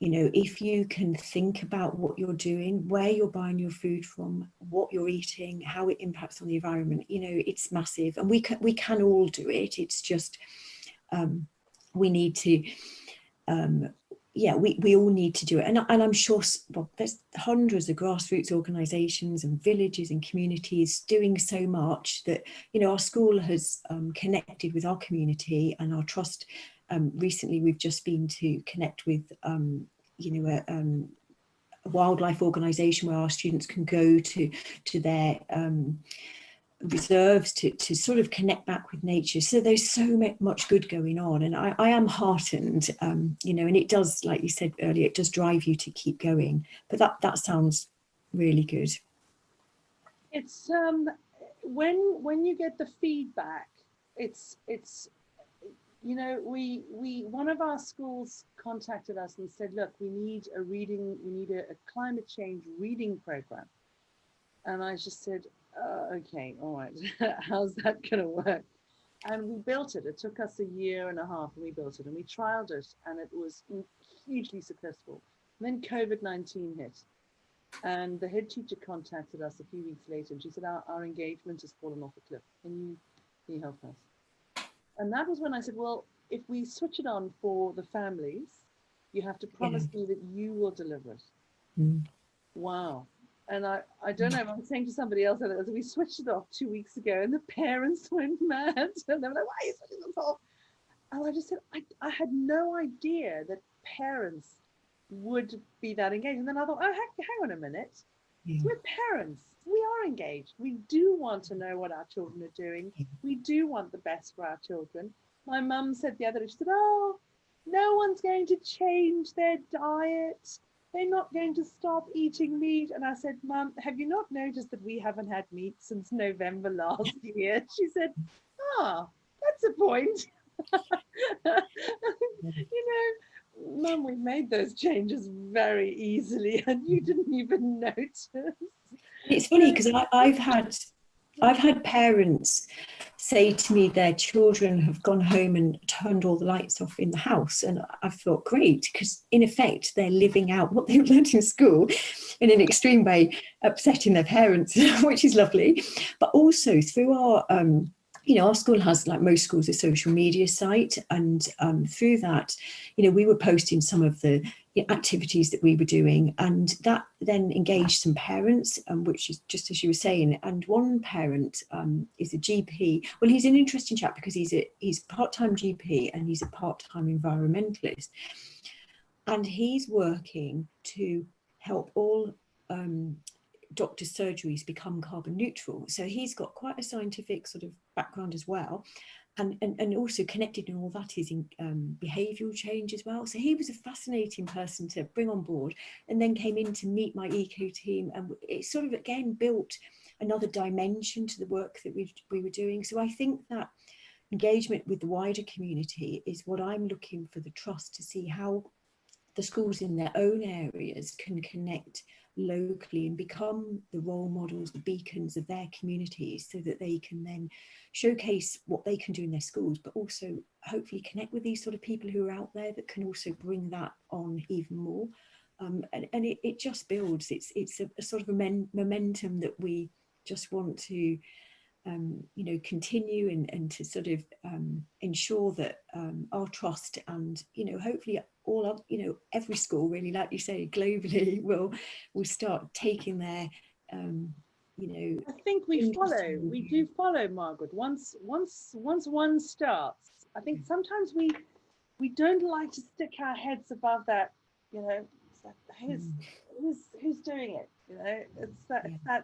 if you can think about what you're doing, where you're buying your food from, what you're eating, how it impacts on the environment, it's massive. And we can all do it. It's just we need to we all need to do it. And I'm sure there's hundreds of grassroots organisations and villages and communities doing so much that our school has connected with our community and our trust. Recently, we've just been to connect with a wildlife organisation where our students can go to their reserves to sort of connect back with nature. So there's so much good going on, and I am heartened, you know, and it does, like you said earlier, it does drive you to keep going. But that sounds really good. It's when you get the feedback, it's you know, we one of our schools contacted us and said, look, we need a climate change reading program. And I just said, okay, all right, how's that going to work? And we built it. It took us a year and a half, and we built it, and we trialed it, and it was hugely successful. And then COVID-19 hit, and the head teacher contacted us a few weeks later, and she said, our engagement has fallen off a cliff. Can you help us? And that was when I said, well, if we switch it on for the families, you have to promise me that you will deliver it. Mm. Wow. And I don't know, I was saying to somebody else, we switched it off 2 weeks ago, and the parents went mad. And they were like, why are you switching this off? And I just said, I had no idea that parents would be that engaged. And then I thought, oh, hang on a minute. Yeah. We're parents. We are engaged. We do want to know what our children are doing. We do want the best for our children. My mum said the other day, she said, oh, no one's going to change their diet. They're not going to stop eating meat. And I said, Mum, have you not noticed that we haven't had meat since November last year? She said, that's a point. You know, Mum, we made those changes very easily, and you didn't even notice. It's funny because I've had parents say to me their children have gone home and turned all the lights off in the house, and I've thought, great, because in effect they're living out what they've learned in school in an extreme way, upsetting their parents, which is lovely. But also through our you know, our school has, like most schools, a social media site, and through that, you know, we were posting some of the activities that we were doing, and that then engaged some parents, which is just as you were saying. And one parent is a GP. Well, he's an interesting chap because he's part-time GP and he's a part-time environmentalist, and he's working to help all doctors' surgeries become carbon neutral. So he's got quite a scientific sort of background as well. And also connected in all that is in behavioural change as well. So he was a fascinating person to bring on board, and then came in to meet my eco team, and it sort of again built another dimension to the work that we were doing. So I think that engagement with the wider community is what I'm looking for, the trust to see how the schools in their own areas can connect locally and become the role models, the beacons of their communities, so that they can then showcase what they can do in their schools, but also hopefully connect with these sort of people who are out there that can also bring that on even more. And it just builds. It's a sort of a momentum that we just want to you know, continue and to sort of ensure that our trust and, you know, hopefully all of, you know, every school really, like you say, globally will start taking their you know, I think we do follow, Margaret. Once one starts, I think sometimes we don't like to stick our heads above that, you know, it's like, who's doing it, you know, it's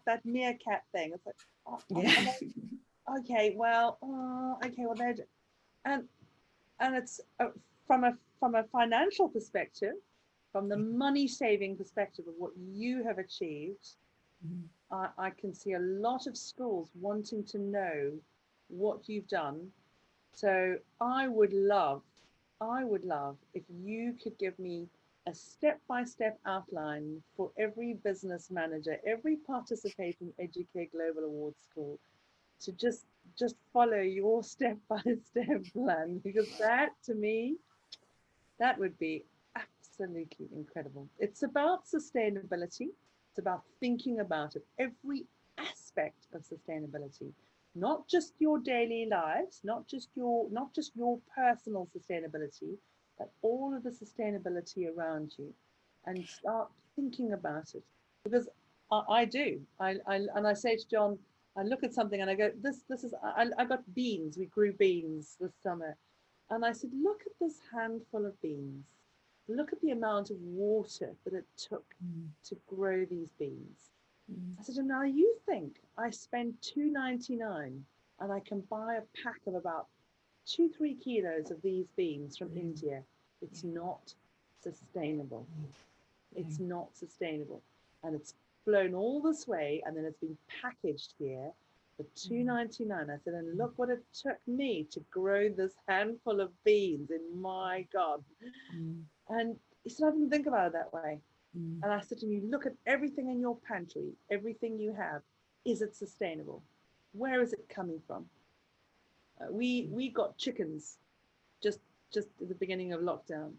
that meerkat thing. It's like, okay, well, they're, and it's from a financial perspective, from the money saving perspective of what you have achieved. I can see a lot of schools wanting to know what you've done. So I would love if you could give me a step-by-step outline for every business manager, every participating Educate Global Awards school, to just follow your step-by-step plan, because that, to me, that would be absolutely incredible. It's about sustainability. It's about thinking about it, every aspect of sustainability, not just your daily lives, not just your personal sustainability, but all of the sustainability around you, and start thinking about it. Because I do. And I say to John, I look at something and I go, this is, I got beans. We grew beans this summer. And I said, look at this handful of beans. Look at the amount of water that it took to grow these beans. I said, and now you think I spend $2.99 and I can buy a pack of about 2-3 kilos of these beans from India. It's not sustainable. It's not sustainable. And it's flown all this way and then it's been packaged here for $2.99. I said, and look what it took me to grow this handful of beans in my garden. And he said, I didn't think about it that way. And I said to him, you look at everything in your pantry, everything you have, is it sustainable? Where is it coming from? We got chickens just at the beginning of lockdown,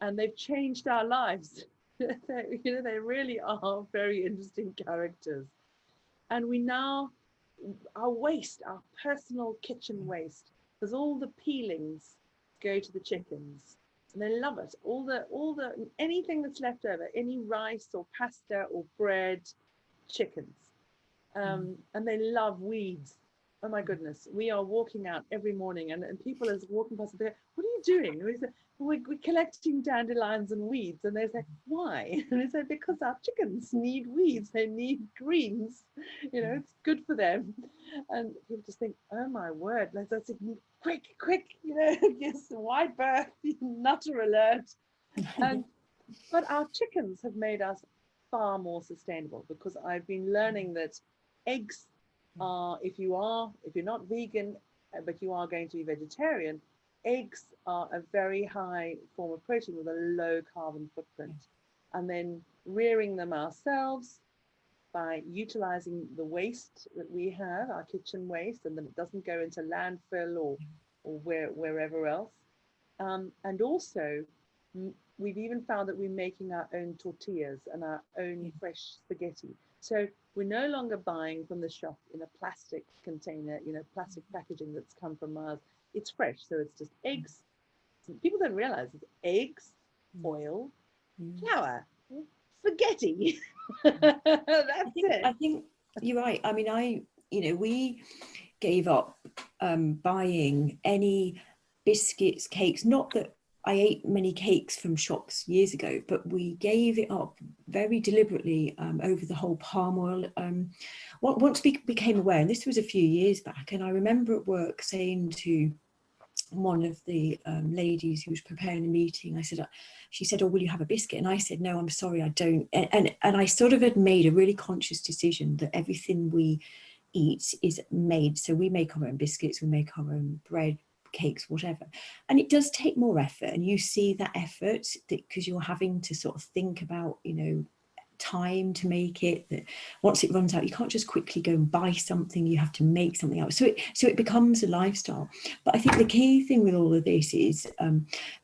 and they've changed our lives. They really are very interesting characters. And we now, our waste, our personal kitchen waste, because all the peelings go to the chickens. And they love it. All the anything that's left over, any rice or pasta or bread, chickens. And they love weeds. Oh my goodness. We are walking out every morning and people are walking past and they go, what are you doing? And we say, we're collecting dandelions and weeds. And they say, why? And they say, because our chickens need weeds. They need greens. It's good for them. And people just think, oh my word, let's quick, yes, wide berth, nutter alert. But our chickens have made us far more sustainable, because I've been learning that eggs are, if you're not vegan, but you are going to be vegetarian, eggs are a very high form of protein with a low carbon footprint. And then rearing them ourselves by utilizing the waste that we have, our kitchen waste, and then it doesn't go into landfill or wherever else. And also, we've even found that we're making our own tortillas and our own fresh spaghetti. So we're no longer buying from the shop in a plastic container, plastic packaging that's come from miles. It's fresh, so it's just eggs. People don't realize it's eggs, oil, flour, spaghetti. That's it. I think you're right. I mean, we gave up buying any biscuits, cakes. Not that I ate many cakes from shops years ago, but we gave it up very deliberately over the whole palm oil. Once we became aware, and this was a few years back, and I remember at work saying to one of the ladies who was preparing the meeting, she said, oh, will you have a biscuit? And I said, no, I'm sorry, I don't. And I sort of had made a really conscious decision that everything we eat is made. So we make our own biscuits, we make our own bread, cakes, whatever. And it does take more effort. And you see that effort because you're having to sort of think about, time to make it, that once it runs out you can't just quickly go and buy something, you have to make something out, so it becomes a lifestyle. But I think the key thing with all of this is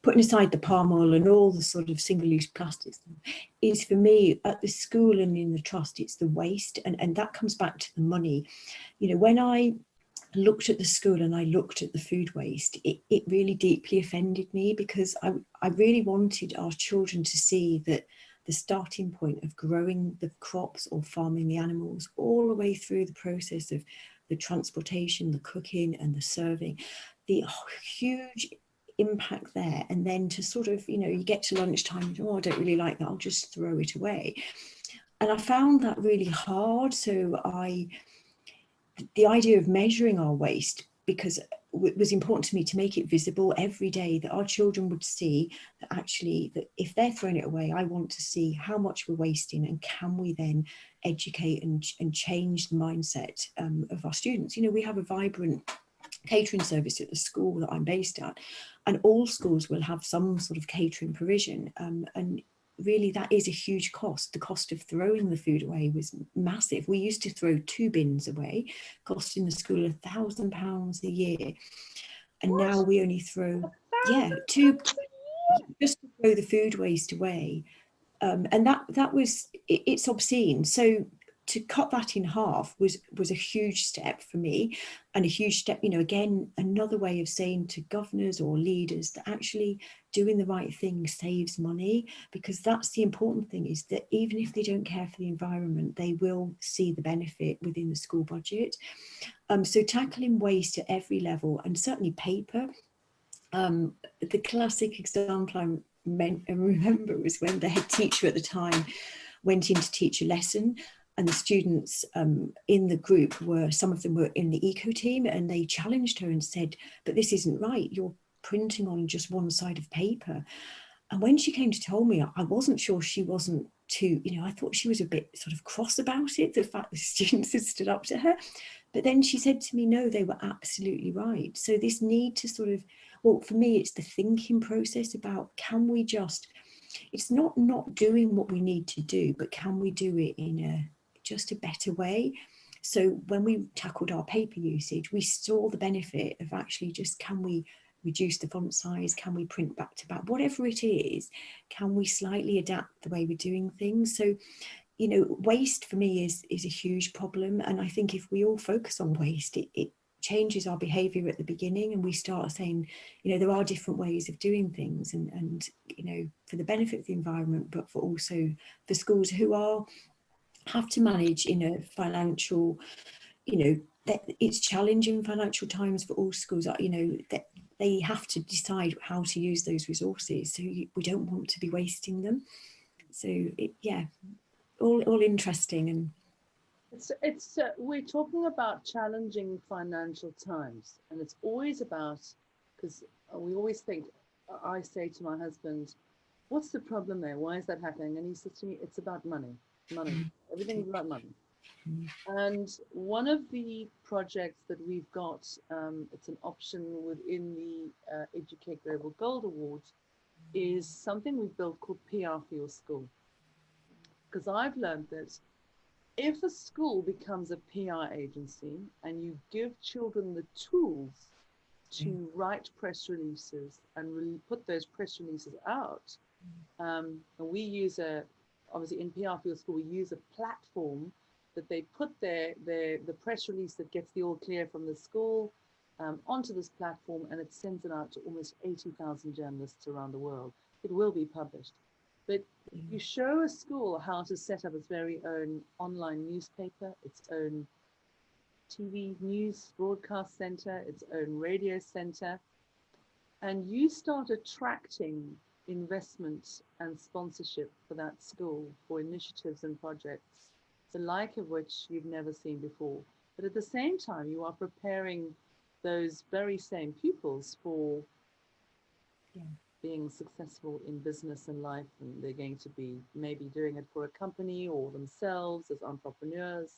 putting aside the palm oil and all the sort of single-use plastics, is for me at the school and in the trust, it's the waste, and that comes back to the money. When I looked at the school and I looked at the food waste, it really deeply offended me, because I really wanted our children to see that the starting point of growing the crops or farming the animals, all the way through the process of the transportation, the cooking and the serving, the huge impact there. And then to sort of, you get to lunchtime, oh, I don't really like that, I'll just throw it away. And I found that really hard. So the idea of measuring our waste, because it was important to me to make it visible every day, that our children would see that actually, that if they're throwing it away, I want to see how much we're wasting, and can we then educate and change the mindset of our students. We have a vibrant catering service at the school that I'm based at, and all schools will have some sort of catering provision, and really that is a huge cost. The cost of throwing the food away was massive. We used to throw 2 bins away, costing the school £1,000 a year, and now we only throw 2, just to throw the food waste away. And that was, it's obscene. So to cut that in half was a huge step for me, and a huge step, again, another way of saying to governors or leaders that actually doing the right thing saves money, because that's the important thing, is that even if they don't care for the environment, they will see the benefit within the school budget. So tackling waste at every level, and certainly paper. The classic example I remember was when the head teacher at the time went in to teach a lesson, and the students in the group some of them were in the eco team, and they challenged her and said, but this isn't right, you're printing on just one side of paper. And when she came to tell me, I wasn't sure she wasn't too, I thought she was a bit sort of cross about it, the fact the students had stood up to her. But then she said to me, no, they were absolutely right. So this need to sort of, well, for me, it's the thinking process about, can we just, it's not doing what we need to do, but can we do it in just a better way? So when we tackled our paper usage, we saw the benefit of actually just, can we reduce the font size? Can we print back to back? Whatever it is, can we slightly adapt the way we're doing things? So, waste for me is a huge problem. And I think if we all focus on waste, it changes our behavior at the beginning, and we start saying, there are different ways of doing things, and for the benefit of the environment, but for also for schools who have to manage in a financial, that it's challenging financial times for all schools, that they have to decide how to use those resources. So we don't want to be wasting them. So all interesting. And it's we're talking about challenging financial times, and it's always about, because we always think, I say to my husband, what's the problem there? Why is that happening? And he says to me, it's about money. Everything's about money. And one of the projects that we've got, it's an option within the Educate Global Gold Awards, is something we've built called PR for your school. Because I've learned that if a school becomes a PR agency and you give children the tools to write press releases and put those press releases out, and we use obviously in PR for your school, we use a platform that they put the press release that gets the all clear from the school onto this platform, and it sends it out to almost 80,000 journalists around the world. It will be published. But you show a school how to set up its very own online newspaper, its own TV news broadcast center, its own radio center, and you start attracting investment and sponsorship for that school for initiatives and projects, the like of which you've never seen before. But at the same time, you are preparing those very same pupils for being successful in business and life, and they're going to be maybe doing it for a company or themselves as entrepreneurs,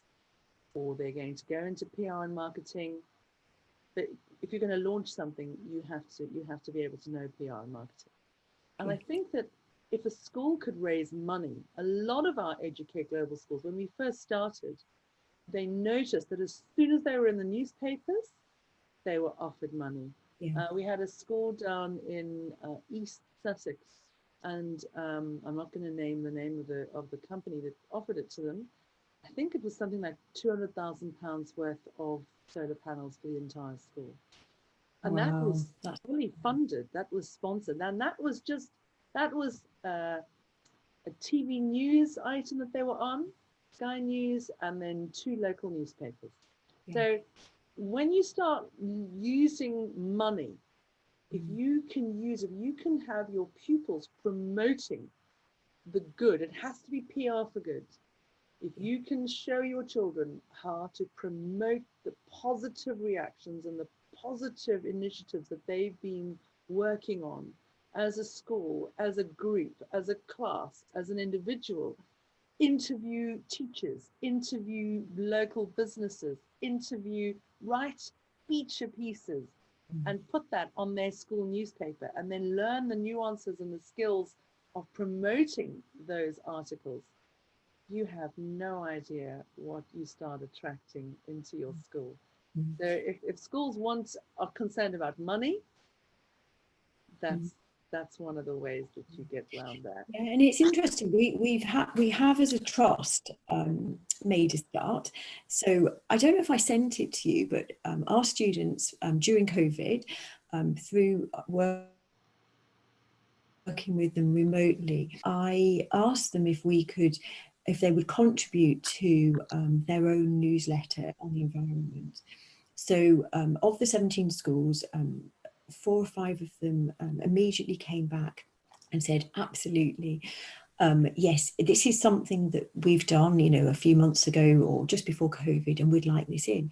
or they're going to go into PR and marketing. But if you're going to launch something, you have to be able to know PR and marketing. And I think that if a school could raise money, a lot of our Educate Global schools, when we first started, they noticed that as soon as they were in the newspapers, they were offered money. We had a school down in East Sussex, and I'm not going to name the name of the company that offered it to them. I think it was something like £200,000 worth of solar panels for the entire school. And that was fully funded, that was sponsored. And that was a TV news item that they were on, Sky News, and then 2 local newspapers. So when you start using money, if you can have your pupils promoting the good, it has to be PR for good. If you can show your children how to promote the positive reactions and the positive initiatives that they've been working on as a school, as a group, as a class, as an individual, interview teachers, interview local businesses, write feature pieces, and put that on their school newspaper, and then learn the nuances and the skills of promoting those articles, you have no idea what you start attracting into your school. So if schools are concerned about money, that's one of the ways that you get around that. Yeah, and it's interesting. We have as a trust made a start. So I don't know if I sent it to you, but our students during COVID, through working with them remotely, I asked them if they would contribute to their own newsletter on the environment. So of the 17 schools, 4 or 5 of them immediately came back and said, absolutely, Yes, this is something that we've done, you know, a few months ago or just before COVID, and we'd like this in.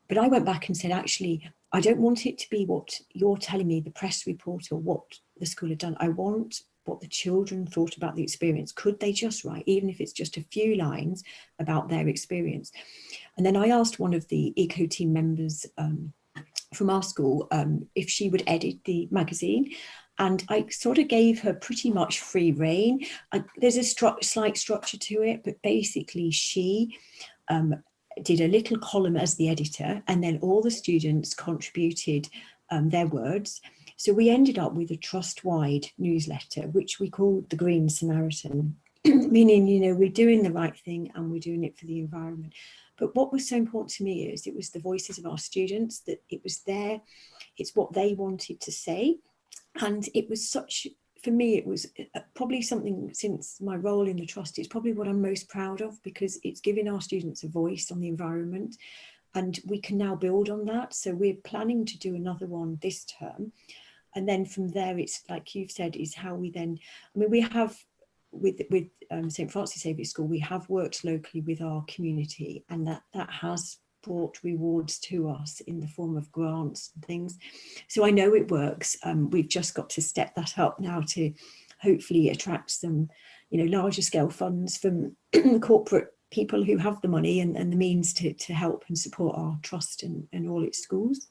But I went back and said, actually, I don't want it to be what you're telling me, the press report or what the school had done. I want what the children thought about the experience. Could they just write, even if it's just a few lines about their experience? And then I asked one of the eco team members from our school if she would edit the magazine. And I sort of gave her pretty much free rein. There's a slight structure to it, but basically she did a little column as the editor, and then all the students contributed their words. So we ended up with a trust-wide newsletter, which we called the Green Samaritan, meaning, you know, we're doing the right thing and we're doing it for the environment. But what was so important to me is it was the voices of our students, that it was there, it's what they wanted to say. And it was such, for me, it was probably something, since my role in the trust, it's probably what I'm most proud of, because it's giving our students a voice on the environment, and we can now build on that. So we're planning to do another one this term. And then from there, it's like you've said, is how we then, I mean, we have with St. Francis Xavier School, we have worked locally with our community, and that has brought rewards to us in the form of grants and things. So I know it works. We've just got to step that up now to hopefully attract some, you know, larger scale funds from corporate people who have the money and the means to help and support our trust and all its schools.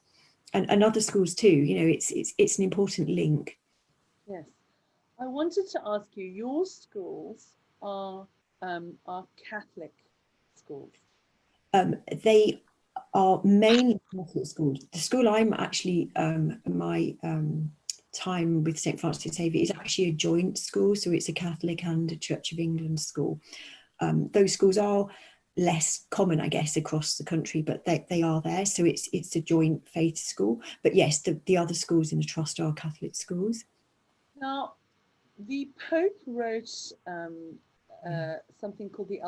And other schools too, you know, it's an important link. Yes. I wanted to ask you, your schools are Catholic schools. They are mainly Catholic schools. The school I'm actually, my time with St. Francis Xavier is actually a joint school, so it's a Catholic and a Church of England school. Those schools are less common, I guess, across the country, but they are there. So it's a joint faith school. But yes, the other schools in the trust are Catholic schools. Now, the Pope wrote something called the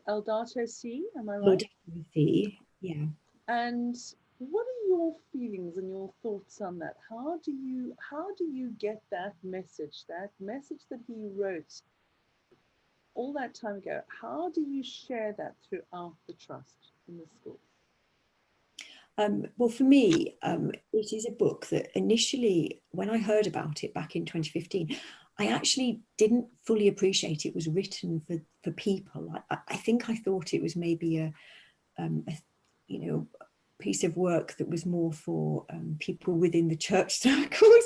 Laudato Si, am I right? Yeah. And what are your feelings and your thoughts on that? How do you get that message that he wrote all that time ago? How do you share that throughout the trust in the schools? Well, for me, it is a book that initially, when I heard about it back in 2015, I actually didn't fully appreciate it was written for people. I think I thought it was maybe a you know, piece of work that was more for people within the church circles.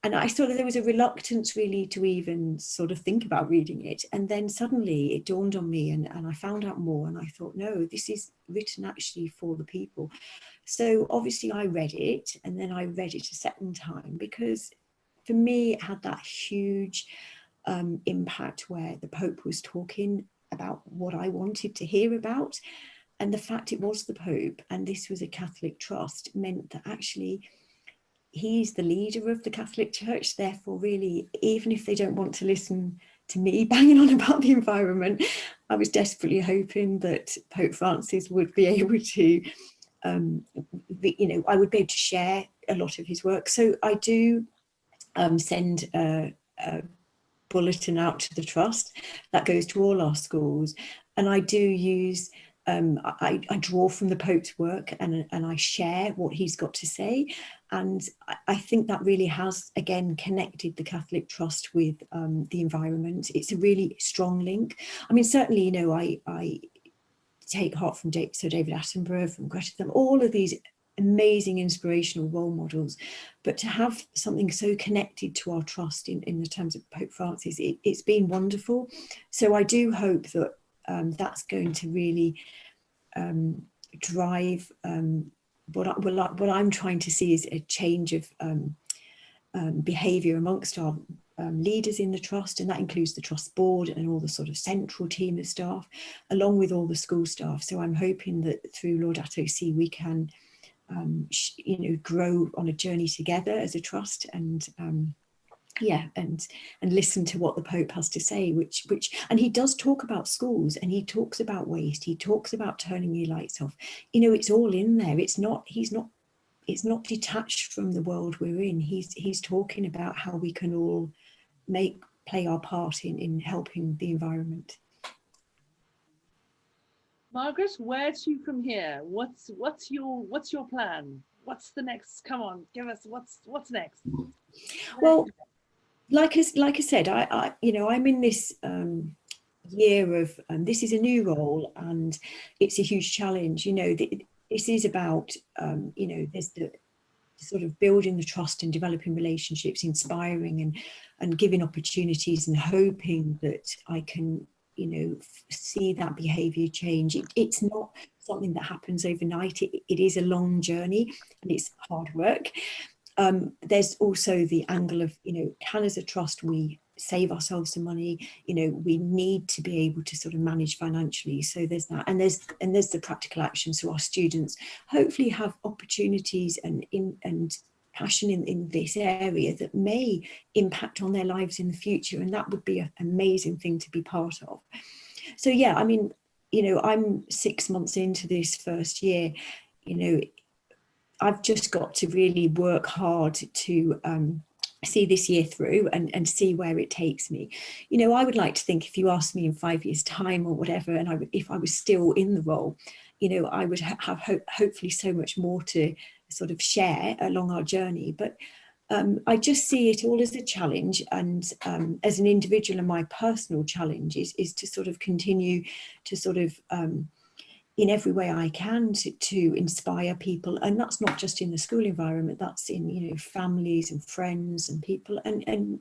And I sort of, there was a reluctance really to even sort of think about reading it. And then suddenly it dawned on me, and I found out more, and I thought, no, this is written actually for the people. So obviously I read it, and then I read it a second time, because for me it had that huge impact where the Pope was talking about what I wanted to hear about. And the fact it was the Pope and this was a Catholic trust meant that actually he's the leader of the Catholic Church. Therefore, really, even if they don't want to listen to me banging on about the environment, I was desperately hoping that Pope Francis would be able to, you know, I would be able to share a lot of his work. So I do send a bulletin out to the trust that goes to all our schools, and I do use I draw from the Pope's work, and I share what he's got to say. And I think that really has, again, connected the Catholic Trust with the environment. It's a really strong link. I mean, certainly, you know, I take heart from Sir David Attenborough, from Greta Thunberg, all of these amazing inspirational role models. But to have something so connected to our trust in the terms of Pope Francis, it's been wonderful. So I do hope that that's going to really drive what I'm trying to see is a change of behaviour amongst our leaders in the trust, and that includes the trust board and all the sort of central team of staff, along with all the school staff. So I'm hoping that through Laudato Si we can you know, grow on a journey together as a trust, and yeah, and listen to what the Pope has to say, which and he does talk about schools, and he talks about waste, he talks about turning your lights off. You know, it's all in there. It's not detached from the world we're in. He's talking about how we can all make play our part in helping the environment. Margaret, where to from here? What's your plan? What's the next? Come on, give us what's next. Well, like I said, I'm in this year of this is a new role, and it's a huge challenge. This is about there's the sort of building the trust and developing relationships, inspiring and giving opportunities, and hoping that I can see that behavior change. It's not something that happens overnight. It is a long journey, and it's hard work. There's also the angle of, can as a trust we save ourselves some money? We need to be able to sort of manage financially. So there's that, and there's the practical action. So our students hopefully have opportunities and passion in this area that may impact on their lives in the future, and that would be an amazing thing to be part of. So yeah, I mean, I'm 6 months into this first year. I've just got to really work hard to see this year through and see where it takes me. I would like to think, if you asked me in 5 years' time or whatever, and if I was still in the role, I would have hopefully so much more to sort of share along our journey. But I just see it all as a challenge, and as an individual, and my personal challenge is to sort of continue to sort of in every way I can to inspire people. And that's not just in the school environment, that's in families and friends and people, and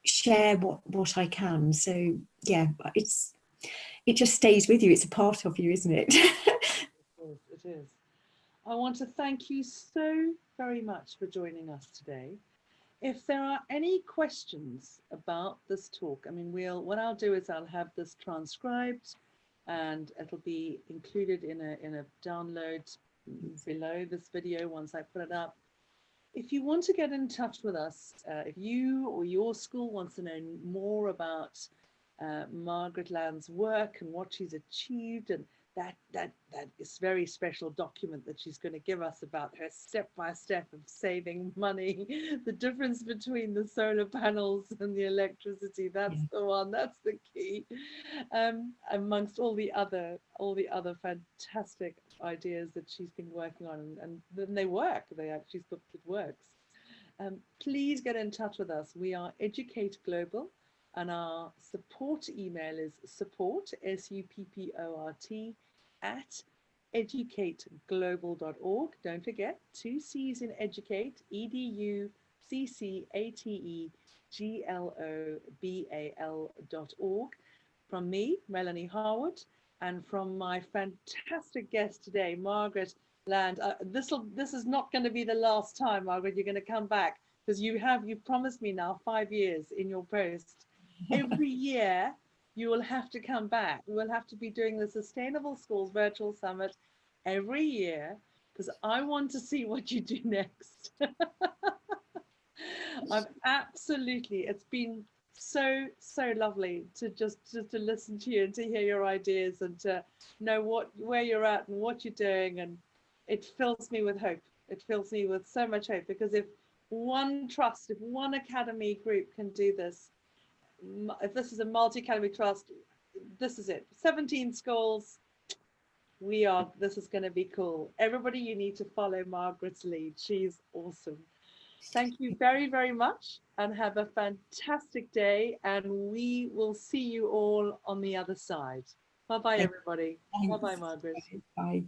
share what I can. So yeah, it just stays with you. It's a part of you, isn't it? It is. I want to thank you so very much for joining us today. If there are any questions about this talk, I mean, what I'll do is I'll have this transcribed, and it'll be included in a download below this video once I put it up. If you want to get in touch with us, if you or your school wants to know more about Margaret Land's work and what she's achieved, and that is very special document that she's going to give us about her step-by-step of saving money, the difference between the solar panels and the electricity, that's the one, that's the key, amongst all the other fantastic ideas that she's been working on, and then they work, it works. Please get in touch with us. We are Educate Global, and our support email is support, SUPPORT, at educateglobal.org. Don't forget, 2 C's in Educate, EDUCCATEGLOBAL.org. From me, Melanie Harwood, and from my fantastic guest today, Margaret Land. This is not going to be the last time, Margaret. You're going to come back, because you've promised me now 5 years in your post. Every year you will have to come back. We will have to be doing the Sustainable Schools Virtual Summit every year, because I want to see what you do next. It's been so lovely to just to listen to you and to hear your ideas and to know where you're at and what you're doing, and it fills me with hope. It fills me with so much hope, because if one academy group can do this, if this is a multi-academy trust, this is it. 17 schools. This is going to be cool. Everybody, you need to follow Margaret's lead. She's awesome. Thank you very, very much, and have a fantastic day, and we will see you all on the other side. Bye-bye, everybody. Bye-bye, Margaret. Bye.